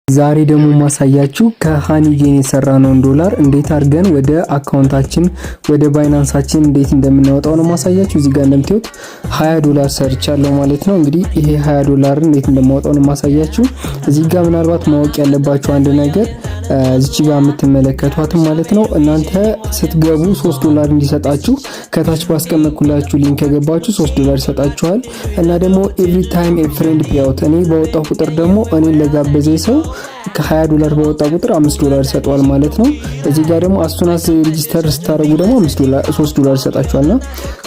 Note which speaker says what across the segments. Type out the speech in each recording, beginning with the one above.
Speaker 1: ዛሬ ደግሞ ማሳያችሁ ከሃኒጌን የሰራነውን ዶላር እንዴት አድርገን ወደ አካውንታችን ወደ ባይናንሳችን እንዴት እንደምናወጣው ነው ማሳያችሁ። እዚህ ጋር እንደምታዩት $20 ሰርቻለሁ ማለት ነው። እንግዲህ ይሄ $20 እንዴት እንደማወጣው ነው ማሳያችሁ። እዚህ ጋር ምናልባት ማወቅ ያለባችሁ አንድ ነገር እዚህ ጋር የምትመለከቷት ማለት ነው እናንተ ስትገቡ $3 እንዲሰጣችሁ ከታች ባስቀመጥኩላችሁ ሊንክ ከገባችሁ $3 ይሰጣችኋል። እና ደግሞ ኤቭሪ ታይም ኤ ፍሬንድ ፔአውት እኔ ባወጣው ቁጥር ደግሞ እኔን ለጋበዘኝ ሰው ከ$20 ባወጣ ቁጥር $5 ይሰጣል ማለት ነው። እዚህ ጋር ደግሞ አሱናስ ሬጂስተር ስታደርጉ ደግሞ $3 ይሰጣችኋልና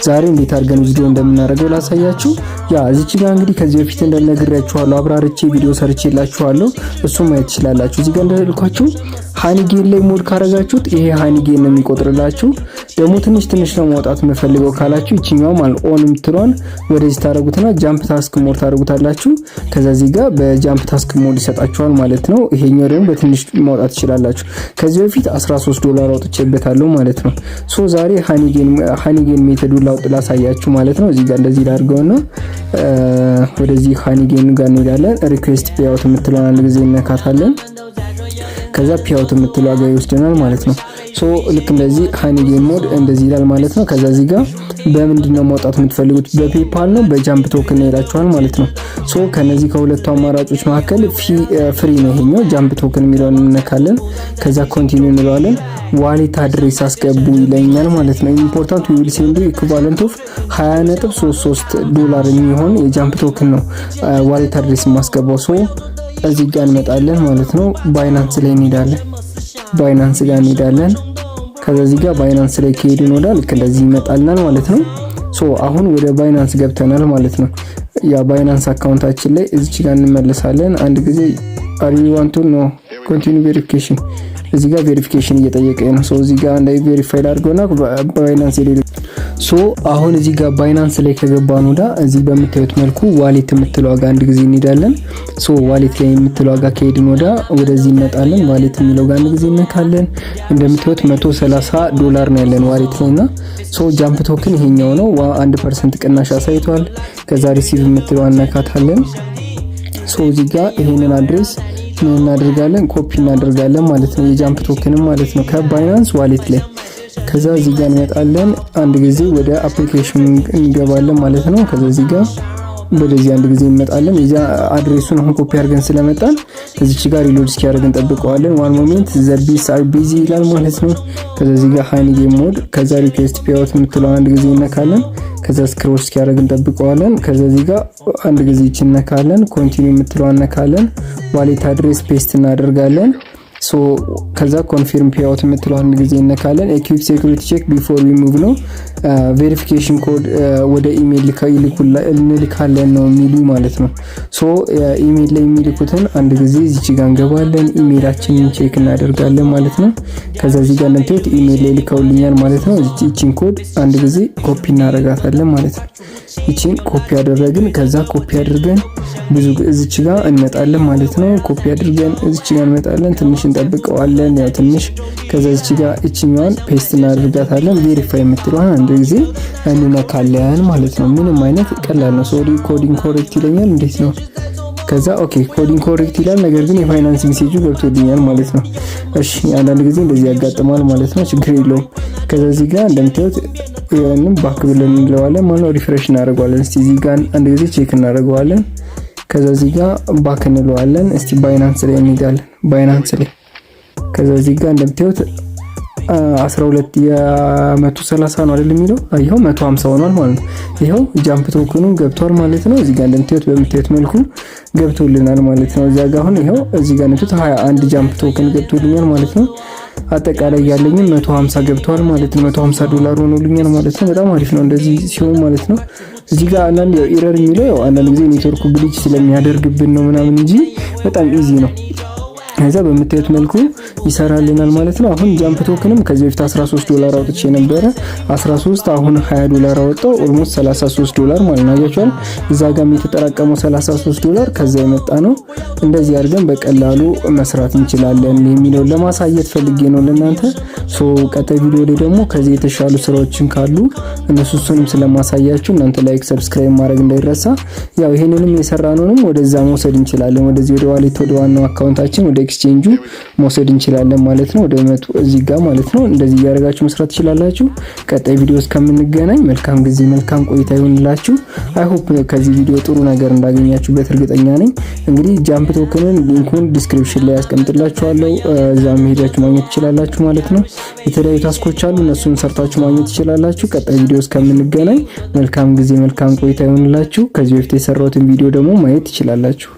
Speaker 1: ዛሬ እንዴት አድርገን ቪዲዮ እንደምናደርገው ላሳያችሁ። ያ እዚህ ጋር እንግዲህ ከዚህ በፊት እንደነገርኳችሁ አብራርቼ ቪዲዮ ሰርቼላችኋለሁ እሱም ማየት ትችላላችሁ። እዚህ ጋር እንደልኳችሁ ሃኒጌን ላይ ሞድ ካረጋችሁት ይሄ ሃኒጌን ነው የሚቆጥርላችሁ። ደግሞ ትንሽ ነው ማውጣት የምፈልገው ካላችሁ እቺኛው ማለት ኦን የምትለውን ወደዚህ ታረጉትና ጃምፕ ታስክ ሞድ ታረጉታላችሁ። ከዛ እዚህ ጋር በጃምፕ ታስክ ሞድ ይሰጣችኋል ማለት ነው። ይሄኛው ደግሞ በትንሽ ማውጣት ትችላላችሁ። ከዚህ በፊት $13 አውጥቼበታለሁ ማለት ነው። ሶ ዛሬ ሃኒጌን ሜተዱን ላሳያችሁ ማለት ነው። እዚህ ጋር እንደዚህ ላድርገውና ወደዚህ ሃኒጌን ጋር እንሄዳለን። ሪኩዌስት ፔአውት የምትለውን አንድ ጊዜ እናካታለን። ከዛ ፔአውት የምትለው ጋር ይወስደናል ማለት ነው። ሶ ልክ እንደዚህ ሃኒጌን ሞድ እንደዚህ ይላል ማለት ነው። ከዛ እዚህ ጋር በምንድነው ማውጣት የምትፈልጉት በፔፓል ነው በጃምፕ ቶክን ይላችኋል ማለት ነው። ሶ ከነዚህ ከሁለቱ አማራጮች መካከል ፍሪ ነው ይሄኛው ጃምፕ ቶክን የሚለውን እንነካለን። ከዛ ኮንቲኒው እንለዋለን። ዋሌት አድሬስ አስገቡ ይለኛል ማለት ነው። ኢምፖርታንት ዊ ዊል ሴንድ ኢኩቫለንት ኦፍ $20.33 የሚሆን የጃምፕ ቶክን ነው ዋሌት አድሬስ ማስገባው። ሶ እዚህ ጋር እንመጣለን ማለት ነው። ባይናንስ ላይ እንሄዳለን። ከዛ እዚህ ጋር ባይናንስ ላይ ከሄድን ወዳ ልክ እንደዚህ ይመጣልናል ማለት ነው። ሶ አሁን ወደ ባይናንስ ገብተናል ማለት ነው። ያ ባይናንስ አካውንታችን ላይ እዚህ ጋር እንመለሳለን። አንድ ጊዜ አር ዩ ዋንት ቱ ኖ ኮንቲኒው ቬሪፊኬሽን እዚህ ጋር ቬሪፊኬሽን እየጠየቀኝ ነው። ሶ እዚህ ጋር እንደ ቬሪፋይድ አድርገውና ባይናንስ ላይ ሶ አሁን እዚህ ጋር ባይናንስ ላይ ከገባን ወዳ እዚህ በምታዩት መልኩ ዋሌት የምትለው ጋር አንድ ጊዜ እንሄዳለን። ሶ ዋሌት ላይ የምትለው ጋር ከሄድን ወደዚህ እንመጣለን። ዋሌት የሚለው ጋር አንድ ጊዜ እንነካለን። እንደምታዩት $130 ነው ያለን ዋሌት ላይና ሶ ጃምፕ ቶክን ይሄኛው ነው 1% ቅናሽ አሳይቷል። ከዛ ሪሲቭ የምትለው አነካታለን። ሶ እዚህ ጋር ይሄንን አድሬስ ምን እናደርጋለን ኮፒ እናደርጋለን ማለት ነው። የጃምፕ ቶክንም ማለት ነው ከባይናንስ ዋሌት ላይ ከዛ እዚህ ጋር እንመጣለን። አንድ ጊዜ ወደ አፕሊኬሽን እንገባለን ማለት ነው። ከዛ እዚህ ጋር ወደዚህ አንድ ጊዜ እንመጣለን። እዛ አድሬሱን አሁን ኮፒ አድርገን ስለመጣን እዚች ጋር ሪሎድ እስኪያደርግ እንጠብቀዋለን። ዋን ሞሜንት ዘ ቢስ አር ቢዚ ይላል ማለት ነው። ከዛ እዚህ ጋር ሃኒጌን ሞድ ከዛ ሪኩዌስት ፔአውት የምትለው አንድ ጊዜ እንነካለን። ከዛ ስክሮል እስኪያደርግ እንጠብቀዋለን። ከዛ እዚህ ጋር አንድ ጊዜ እንነካለን። ኮንቲኒው የምትለው አነካለን። ዋሌት አድሬስ ፔስት እናደርጋለን። ሶ ከዛ ኮንፊርም ፔአውት የምትለው አንድ ጊዜ እንነካለን። ኢኩዊፕ ሴኩሪቲ ቼክ ቢፎር ዊ ሙቭ ነው። ቬሪፊኬሽን ኮድ ወደ ኢሜል እንልካለን ነው የሚሉ ማለት ነው። ሶ ኢሜል ላይ የሚልኩትን አንድ ጊዜ እዚህ ጋር እንገባለን። ኢሜላችንን ቼክ እናደርጋለን ማለት ነው። ከዛ እዚህ ጋር እንደምታዩት ኢሜል ላይ ልከውልኛል ማለት ነው። እቺን ኮድ አንድ ጊዜ ኮፒ እናደርጋታለን ማለት ነው። እቺን ኮፒ አደረግን። ከዛ ኮፒ አድርገን ብዙ እዚች ጋር እንመጣለን ማለት ነው። ኮፒ አድርገን እዚች ጋር እንመጣለን። ትንሽ እንጠብቀዋለን ያው ትንሽ። ከዛ እዚች ጋር እቺኛዋን ፔስት እናደርጋታለን። ቬሪፋይ የምትለዋን አንድ ጊዜ እንነካለን ማለት ነው። ምንም አይነት ቀላል ነው። ሶሪ ኮዲንግ ኮሬክት ይለኛል። እንዴት ነው? ከዛ ኦኬ ኮዲንግ ኮሬክት ይላል። ነገር ግን የፋይናንስ ሜሴጁ ገብቶልኛል ማለት ነው። እሺ አንዳንድ ጊዜ እንደዚህ ያጋጥማል ማለት ነው። ችግር የለውም። ከዛ እዚህ ጋር እንደምታዩት ያንን ባክ ብለን እንለዋለን ማለት ነው። ሪፍሬሽ እናደርገዋለን። እስቲ እዚህ ጋር አንድ ጊዜ ቼክ እናደርገዋለን። ከዛ እዚህ ጋር ባክ እንለዋለን። እስቲ ባይናንስ ላይ እንሄዳለን። ባይናንስ ላይ ከዛ እዚህ ጋር እንደምታዩት 12 የ130 ነው አይደል የሚለው አይው 150 ሆኗል ማለት ነው። ይሄው ጃምፕ ቶክኑ ገብቷል ማለት ነው። እዚህ ጋር እንደምታዩት በምታዩት መልኩ ገብቶልናል ማለት ነው። እዚያ ጋር አሁን ይሄው እዚህ ጋር እንደምታዩት 21 ጃምፕ ቶክን ገብቶልኛል ማለት ነው። አጠቃላይ ያለኝ 150 ገብቷል ማለት ነው። $150 ሆኖልኛል ማለት ነው። በጣም አሪፍ ነው እንደዚህ ሲሆን ማለት ነው። እዚህ ጋር አንዳንድ ኤረር የሚለው አንዳንድ ጊዜ ኔትወርክ ግሊች ስለሚያደርግብን ነው ምናምን እንጂ በጣም ኢዚ ነው። ከዛ በምታዩት መልኩ ይሰራልናል ማለት ነው። አሁን ጃምፕ ቶክንም ከዚህ በፊት $13 አውጥቼ ነበረ 13 አሁን $20 አወጣው ኦልሞስት $33 ማለት ነው። አያችኋል እዛ ጋርም የተጠራቀመው $33 ከዛ የመጣ ነው። እንደዚህ አድርገን በቀላሉ መስራት እንችላለን የሚለው ለማሳየት ፈልጌ ነው ለእናንተ። ሶ ቀጣይ ቪዲዮ ላይ ደግሞ ከዚህ የተሻሉ ስራዎችን ካሉ እነሱንም ስለማሳያችሁ እናንተ ላይክ ሰብስክራይብ ማድረግ እንዳይረሳ። ያው ይሄንንም የሰራነውንም ወደዛ መውሰድ እንችላለን ወደዚህ ወደ ዋሌት ወደ ዋናው አካውንታችን ወደ ኤክስቼንጁ መውሰድ እንችላለን ማለት ነው። ወደ መጡ እዚህ ጋር ማለት ነው። እንደዚህ እያደረጋችሁ መስራት ትችላላችሁ። ቀጣይ ቪዲዮ እስከምንገናኝ መልካም ጊዜ መልካም ቆይታ ይሁንላችሁ። አይ ሆፕ ከዚህ ቪዲዮ ጥሩ ነገር እንዳገኛችሁበት እርግጠኛ ነኝ። እንግዲህ ጃምፕ ቶክንን ሊንኩን ዲስክሪፕሽን ላይ ያስቀምጥላችኋለሁ እዛም ሄዳችሁ ማግኘት ትችላላችሁ ማለት ነው። የተለያዩ ታስኮች አሉ እነሱን ሰርታችሁ ማግኘት ትችላላችሁ። ቀጣይ ቪዲዮ እስከምንገናኝ መልካም ጊዜ መልካም ቆይታ ይሁንላችሁ። ከዚህ በፊት የሰራሁትን ቪዲዮ ደግሞ ማየት ትችላላችሁ።